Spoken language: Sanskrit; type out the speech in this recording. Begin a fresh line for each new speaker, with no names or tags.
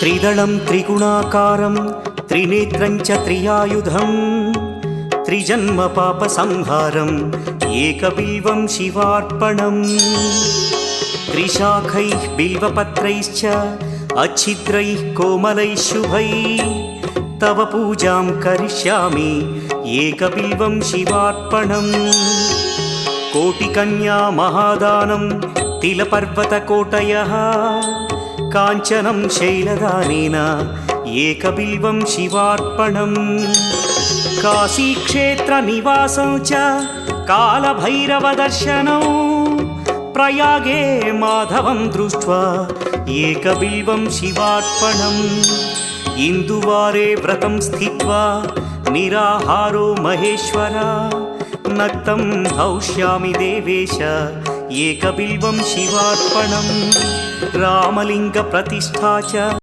त्रिदलं त्रिगुणाकारं त्रिनेत्रं च त्रियायुधं त्रिजन्म पापसंहारम् एकबिल्वं शिवार्पणम् त्रिशाखैः बिल्वपत्रैश्च अच्छिद्रैः कोमलैः शुभैः तव पूजां करिष्यामि एकबिल्वं शिवार्पणम् कोटिकन्या महादानं तिलपर्वतकोटयः काञ्चनं शैलदानेन एकबिल्वं शिवार्पणम् काशीक्षेत्रनिवासं च कालभैरवदर्शनौ प्रयागे माधवं दृष्ट्वा एकबिल्वं शिवार्पणम् इन्दुवारे व्रतं स्थित्वा निराहारो महेश्वर नक्तं हौष्यामि देवेश एकबिल्वं शिवार्पणम् रामलिङ्गप्रतिष्ठा च